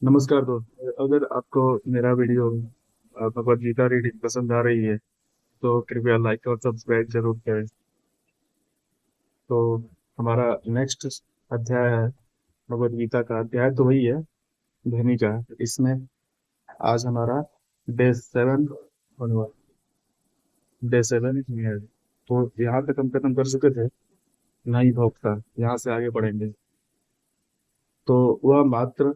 नमस्कार दोस्त। अगर आपको मेरा वीडियो भगवद गीता रीडिंग पसंद आ रही है तो कृपया लाइक और सब्सक्राइब जरूर करें। तो हमारा नेक्स्ट अध्याय है भगवद गीता का। अध्याय तो वही है, ध्वनि का। इसमें आज हमारा डे 7 होने वाला। डे 7 है। तो यहाँ तक हम खत्म कर चुके थे, नहीं भोगता। यहाँ से आगे बढ़ेंगे। तो वह मात्र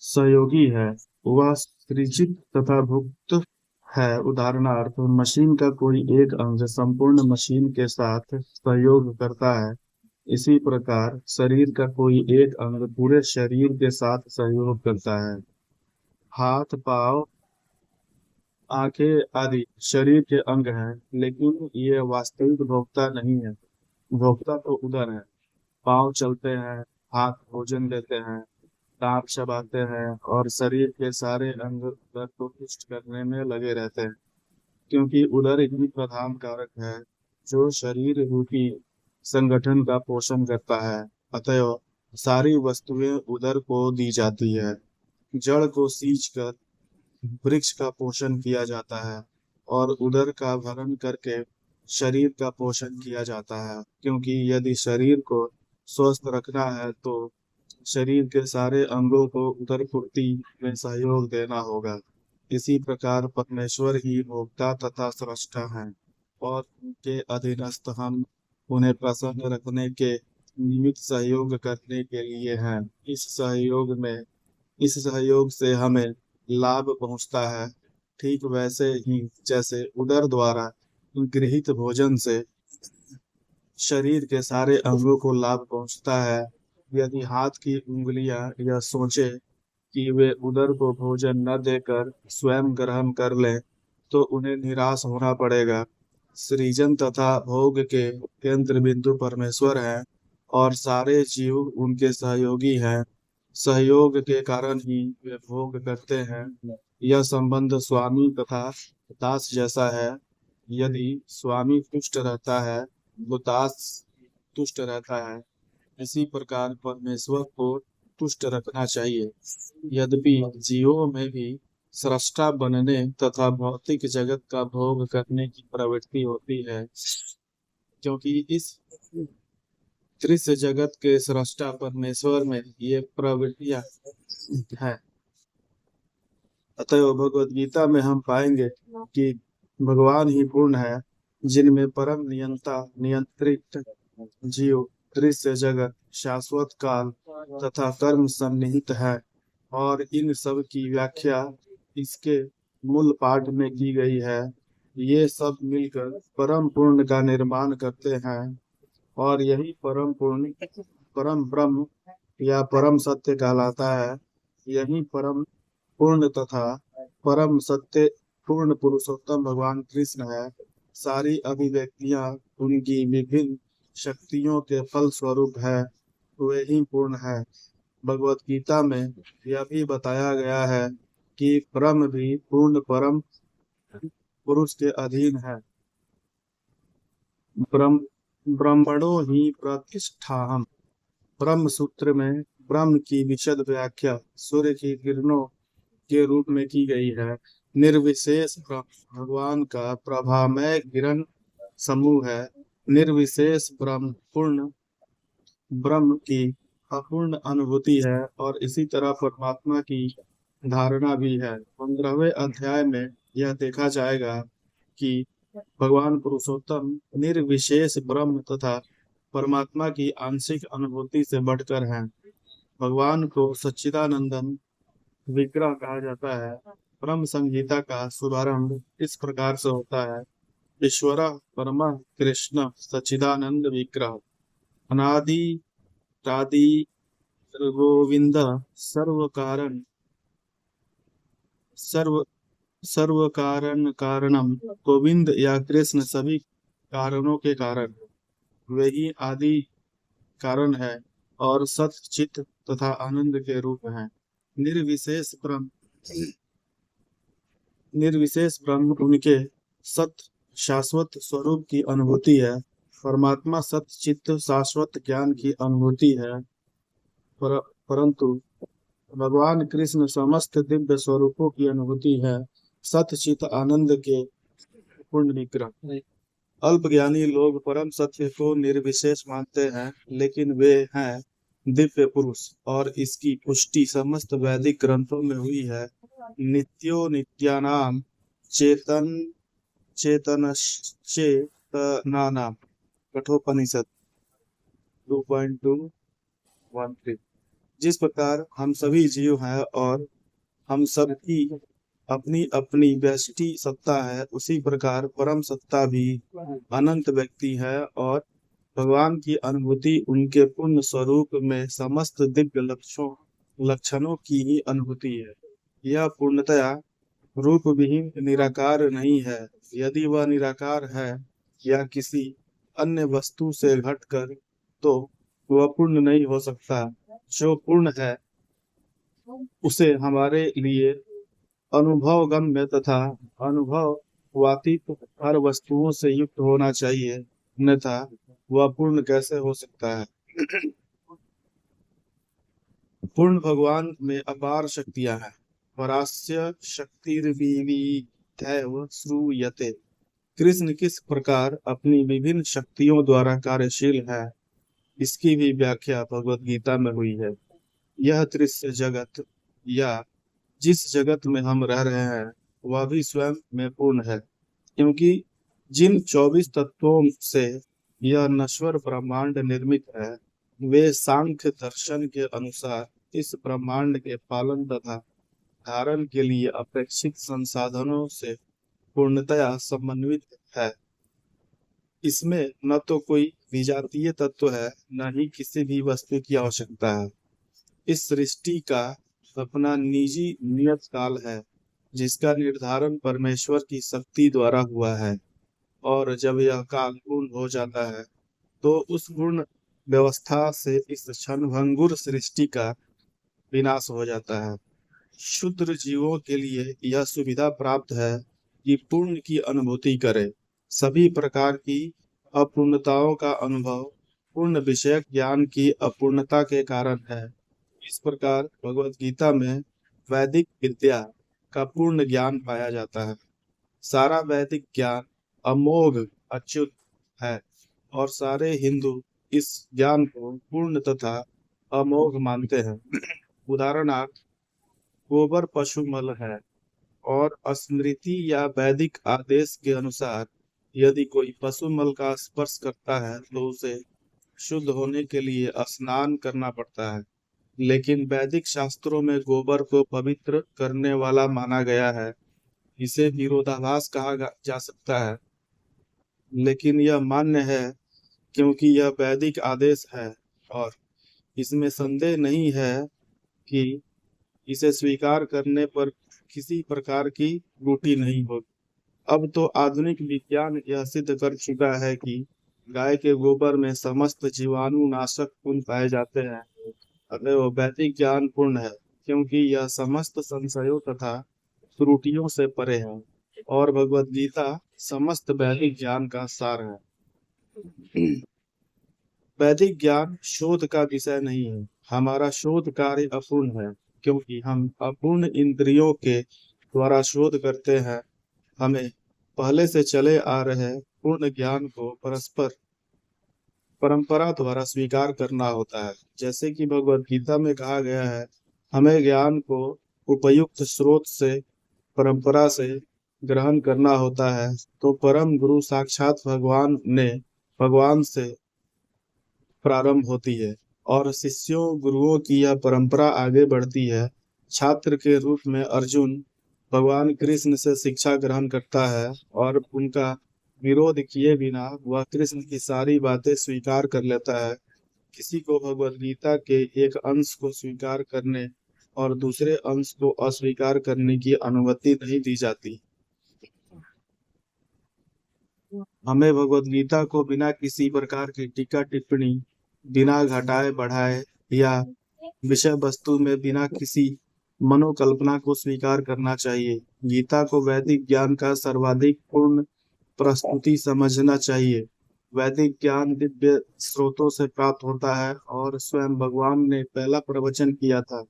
सहयोगी है, वह सृजित तथा भुक्त है। उदाहरणार्थ, मशीन का कोई एक अंग संपूर्ण मशीन के साथ सहयोग करता है। इसी प्रकार शरीर का कोई एक अंग पूरे शरीर के साथ सहयोग करता है। हाथ, पाँव, आंखें आदि शरीर के अंग हैं, लेकिन ये वास्तविक भोक्ता नहीं है। भोक्ता तो उधर है। पाँव चलते हैं, हाथ भोजन देते हैं, दांत चबाते हैं और शरीर के सारे अंग उदर को पुष्ट करने में लगे रहते हैं, क्योंकि उदर ही प्रधान कारक है जो शरीर रूपी संगठन का पोषण करता है। अतएव सारी वस्तुएं उदर को दी जाती है। जड़ को सींच कर वृक्ष का पोषण किया जाता है और उदर का भरण करके शरीर का पोषण किया जाता है, क्योंकि यदि शरीर को स्वस्थ रखना है तो शरीर के सारे अंगों को उदर पूर्ति में सहयोग देना होगा। इसी प्रकार परमेश्वर ही भोक्ता तथा स्रष्टा हैं और उनके अधीनस्थ हम उन्हें प्रसन्न रखने के निमित्त सहयोग करने के लिए हैं। इस सहयोग से हमें लाभ पहुंचता है। ठीक वैसे ही जैसे उदर द्वारा गृहीत भोजन से शरीर के सारे अंगों को लाभ पहुंचता है। यदि हाथ की उंगलियां यह सोचे कि वे उदर को भोजन न देकर स्वयं ग्रहण कर लें तो उन्हें निराश होना पड़ेगा। सृजन तथा भोग के केंद्र बिंदु परमेश्वर हैं और सारे जीव उनके सहयोगी हैं। सहयोग के कारण ही वे भोग करते हैं। यह संबंध स्वामी तथा दास जैसा है। यदि स्वामी तुष्ट रहता है तो दास तुष्ट रहता है। इसी प्रकार परमेश्वर को तुष्ट रखना चाहिए। यद्यपि जीवों में भी सृष्टा बनने तथा भौतिक जगत का भोग करने की प्रवृत्ति होती है, क्योंकि इस दृश्य जगत के सृष्टा परमेश्वर में ये प्रवृत्तियां हैं। अतएव भगवद गीता में हम पाएंगे कि भगवान ही पूर्ण है, जिनमें परम नियंता नियंत्रित जीव, दृश्य जगत, शाश्वत काल तथा कर्म सन्निहित है। और इन सब की व्याख्या इसके मूल पाठ में की गई है। ये सब मिलकर परम पूर्ण का निर्माण करते हैं और यही परम पूर्ण परम ब्रह्म या परम सत्य कहलाता है। यही परम पूर्ण तथा परम सत्य पूर्ण पुरुषोत्तम भगवान कृष्ण है। सारी अभिव्यक्तियां उनकी विभिन्न शक्तियों के फल स्वरूप है। वे ही पूर्ण है। भगवत गीता में यह भी बताया गया है कि ब्रह्म भी पूर्ण परम पुरुष के अधीन है। ब्रह्मणो ही प्रतिष्ठाहम। ब्रह्म सूत्र में ब्रह्म की विशद व्याख्या सूर्य की किरणों के रूप में की गई है। निर्विशेष ब्रह्म भगवान का प्रभामय किरण समूह है। निर्विशेष ब्रह्म पूर्ण ब्रह्म की अपूर्ण अनुभूति है और इसी तरह परमात्मा की धारणा भी है। 15वें अध्याय में यह देखा जाएगा कि भगवान पुरुषोत्तम निर्विशेष ब्रह्म तथा परमात्मा की आंशिक अनुभूति से बढ़कर हैं। भगवान को सच्चिदानंदन विग्रह कहा जाता है। ब्रह्म संहिता का शुभारंभ इस प्रकार से होता है। ईश्वर परम कृष्ण सच्चिदानंद विग्रह अनादि रादि गोविंद सर्व कारण सर्व सर्व कारण कारणम। गोविंद या कृष्ण सभी कारणों के कारण, वे ही आदि कारण है और सत चित तथा आनंद के रूप हैं। निर्विशेष ब्रह्म निर्विशेष ब्रह्म उनके सत शाश्वत स्वरूप की अनुभूति है। परमात्मा सत चित्त शाश्वत ज्ञान की अनुभूति है। परंतु भगवान कृष्ण समस्त दिव्य स्वरूपों की अनुभूति है, सत चित आनंद के पूर्ण निग्रह। अल्पज्ञानी लोग परम सत्य को निर्विशेष मानते हैं, लेकिन वे हैं दिव्य पुरुष, और इसकी पुष्टि समस्त वैदिक ग्रंथों में हुई है। नित्यो नित्यानाम चेतन चेतनश्चेतनानाम, कठोपनिषद 2.213। जिस प्रकार हम सभी जीव हैं और हम सब की अपनी अपनी व्यष्टि सत्ता है, उसी प्रकार परम सत्ता भी अनंत व्यक्ति है, और भगवान की अनुभूति उनके पूर्ण स्वरूप में समस्त दिव्य लक्षणों की ही अनुभूति है। यह पूर्णतया रूप विहीन निराकार नहीं है। यदि वह निराकार है या किसी अन्य वस्तु से घटकर, तो वह पूर्ण नहीं हो सकता। जो पूर्ण है उसे हमारे लिए अनुभव गम्य तथा अनुभवातीत हर वस्तुओं से युक्त होना चाहिए, अन्यथा वह पूर्ण कैसे हो सकता है। पूर्ण भगवान में अपार शक्तियां हैं। परास्य शक्तिर्विविधैव श्रूयते। कृष्ण किस प्रकार अपनी विभिन्न शक्तियों द्वारा कार्यशील है, इसकी भी व्याख्या भगवत गीता में हुई है। यह दृश्य जगत या जिस जगत में हम रह रहे हैं, वह भी स्वयं में पूर्ण है, क्योंकि जिन 24 तत्वों से यह नश्वर ब्रह्मांड निर्मित है, वे सांख्य दर्शन के अनुसार इस ब्रह्मांड के पालन तथा धारण के लिए अपेक्षित संसाधनों से पूर्णतया समन्वित है। इसमें न तो कोई विजातीय तत्व है, न ही किसी भी वस्तु की आवश्यकता है। इस सृष्टि का अपना निजी नियत काल है, जिसका निर्धारण परमेश्वर की शक्ति द्वारा हुआ है, और जब यह काल पूर्ण हो जाता है, तो उस पूर्ण व्यवस्था से इस क्षणभंगुर सृष्टि का विनाश हो जाता है। शुद्र जीवों के लिए यह सुविधा प्राप्त है कि पूर्ण की अनुभूति करें। सभी प्रकार की अपूर्णताओं का अनुभव पूर्ण विषयक ज्ञान की अपूर्णता के कारण है। इस प्रकार भगवत गीता में वैदिक विद्या का पूर्ण ज्ञान पाया जाता है। सारा वैदिक ज्ञान अमोघ अच्युत है, और सारे हिंदू इस ज्ञान को पूर्ण तथा अमोघ मानते हैं। उदाहरणार्थ, गोबर पशु मल है, और स्मृति या वैदिक आदेश के अनुसार यदि कोई पशु मल का स्पर्श करता है, तो उसे शुद्ध होने के लिए स्नान करना पड़ता है। लेकिन वैदिक शास्त्रों में गोबर को पवित्र करने वाला माना गया है। इसे विरोधाभास कहा जा सकता है, लेकिन यह मान्य है, क्योंकि यह वैदिक आदेश है, और इसमें संदेह नहीं है कि इसे स्वीकार करने पर किसी प्रकार की त्रुटि नहीं होगी। अब तो आधुनिक विज्ञान यह सिद्ध कर चुका है कि गाय के गोबर में समस्त जीवाणु नाशक गुण पाए जाते हैं। अतः वह वैदिक ज्ञान पूर्ण है, क्योंकि यह समस्त संशयों तथा त्रुटियों से परे है, और भगवत गीता समस्त वैदिक ज्ञान का सार है। वैदिक ज्ञान शोध का विषय नहीं है। हमारा शोध कार्य अपूर्ण है, क्योंकि हम अपूर्ण इंद्रियों के द्वारा शोध करते हैं। हमें पहले से चले आ रहे पूर्ण ज्ञान को परंपरा द्वारा स्वीकार करना होता है। जैसे कि भगवत गीता में कहा गया है, हमें ज्ञान को उपयुक्त स्रोत से, परंपरा से ग्रहण करना होता है। तो परम गुरु साक्षात भगवान से प्रारंभ होती है, और शिष्यों गुरुओं की यह परंपरा आगे बढ़ती है। छात्र के रूप में अर्जुन भगवान कृष्ण से शिक्षा ग्रहण करता है, और उनका विरोध किए बिना वह कृष्ण की सारी बातें स्वीकार कर लेता है। किसी को भगवत गीता के एक अंश को स्वीकार करने और दूसरे अंश को अस्वीकार करने की अनुमति नहीं दी जाती। हमें भगवत गीता को बिना किसी प्रकार की टीका टिप्पणी, बिना घटाए बढ़ाए या विषय वस्तु में बिना किसी मनोकल्पना को स्वीकार करना चाहिए। गीता को वैदिक ज्ञान का सर्वाधिक पूर्ण प्रस्तुति समझना चाहिए। वैदिक ज्ञान दिव्य स्रोतों से प्राप्त होता है और स्वयं भगवान ने पहला प्रवचन किया था।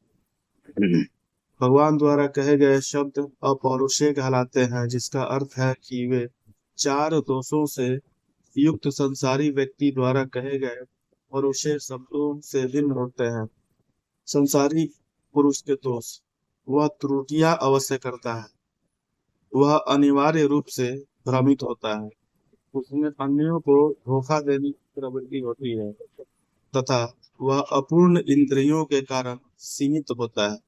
भगवान द्वारा कहे गए शब्द अपौरुषेय कहलाते हैं, जिसका अर्थ है कि वे चार दोषों से युक्त संसारी व्यक्ति द्वारा कहे गए पौरुषेय शब्दों से भिन्न होते हैं। संसारी पुरुष के दोष: वह त्रुटियां अवश्य करता है, वह अनिवार्य रूप से भ्रमित होता है, उसमें अन्यों को धोखा देने की प्रवृत्ति होती है तथा वह अपूर्ण इंद्रियों के कारण सीमित होता है।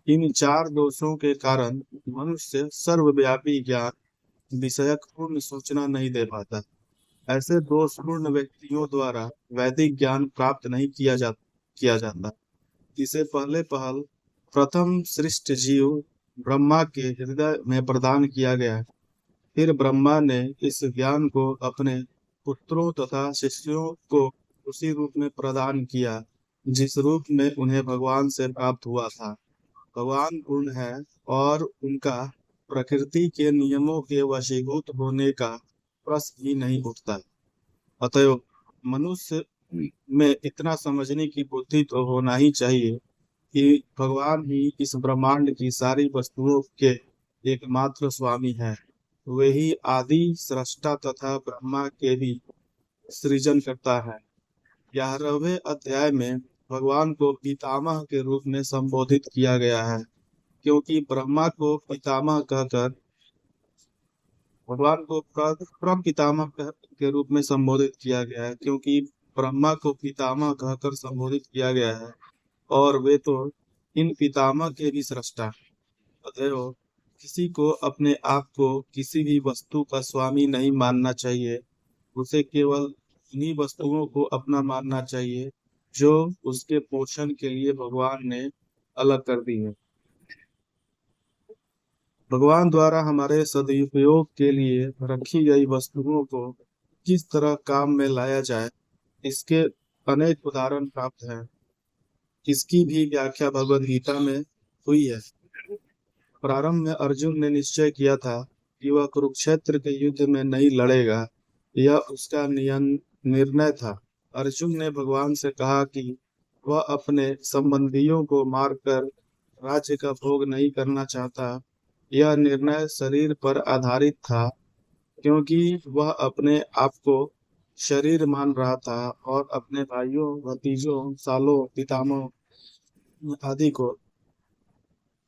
इन चार दोषों के कारण मनुष्य सर्वव्यापी ज्ञान विषयक पूर्ण सूचना नहीं दे पाता। ऐसे दोषपूर्ण व्यक्तियों द्वारा वैदिक ज्ञान प्राप्त नहीं किया जाता। इसे पहले पहल प्रथम सृष्ट जीव ब्रह्मा के हृदय में प्रदान किया गया। फिर ब्रह्मा ने इस ज्ञान को अपने पुत्रों तथा शिष्यों को उसी रूप में प्रदान किया जिस रूप में उन्हें भगवान से प्राप्त हुआ था। भगवान पूर्ण है और उनका प्रकृति के नियमों के वशीभूत होने का प्रश्न ही नहीं उठता। अतएव मनुष्य में इतना समझने की बुद्धि तो होना ही चाहिए कि भगवान ही इस ब्रह्मांड की सारी वस्तुओं के एकमात्र स्वामी हैं। वे ही आदि सृष्टा तथा ब्रह्मा के भी सृजन करता है। 11वें अध्याय में भगवान को पितामह के रूप में संबोधित किया गया है, क्योंकि ब्रह्मा को पितामह कहकर भगवान को प्रपितामह के रूप में संबोधित किया गया है, क्योंकि ब्रह्मा को पितामह कहकर संबोधित किया गया है और वे तो इन पितामह के भी सृष्टा। अतएव किसी को अपने आप को किसी भी वस्तु का स्वामी नहीं मानना चाहिए। उसे केवल उन्हीं वस्तुओं को अपना मानना चाहिए जो उसके पोषण के लिए भगवान ने अलग कर दी है। भगवान द्वारा हमारे सदुपयोग के लिए रखी गई वस्तुओं को किस तरह काम में लाया जाए, इसके अनेक उदाहरण प्राप्त हैं। इसकी भी व्याख्या भगवद गीता में हुई है। प्रारंभ में अर्जुन ने निश्चय किया था कि वह कुरुक्षेत्र के युद्ध में नहीं लड़ेगा। यह उसका निर्णय था। अर्जुन ने भगवान से कहा कि वह अपने संबंधियों को मारकर राज्य का भोग नहीं करना चाहता। यह निर्णय शरीर पर आधारित था, क्योंकि वह अपने आप को शरीर मान रहा था और अपने भाइयों, भतीजों, सालों, पितामह आदि को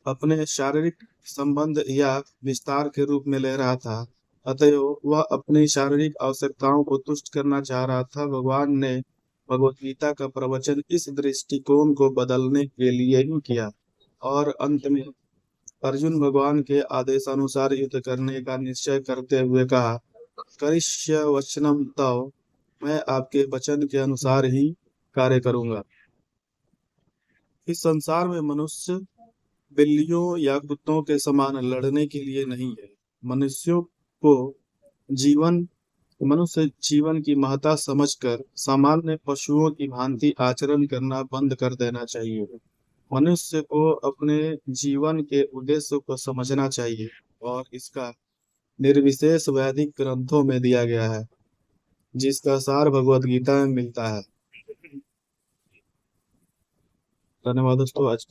अपने शारीरिक संबंध या विस्तार के रूप में ले रहा था। अतएव वह अपनी शारीरिक आवश्यकताओं को तुष्ट करना चाह रहा था। भगवान ने भगवत गीता का प्रवचन इस दृष्टिकोण को बदलने के लिए ही किया और अंत में अर्जुन भगवान के आदेशानुसार युद्ध करने का निश्चय करते हुए कहा, करिष्य वचनम तव, मैं आपके वचन के अनुसार ही कार्य करूंगा। इस संसार में मनुष्य बिल्लियों या कुत्तों के समान लड़ने के लिए नहीं है। मनुष्यों को मनुष्य जीवन की महत्ता समझकर सामान्य पशुओं की भांति आचरण करना बंद कर देना चाहिए। मनुष्य को अपने जीवन के उद्देश्य को समझना चाहिए और इसका निर्विशेष वैदिक ग्रंथों में दिया गया है, जिसका सार भगवद गीता में मिलता है। धन्यवाद दोस्तों। आज की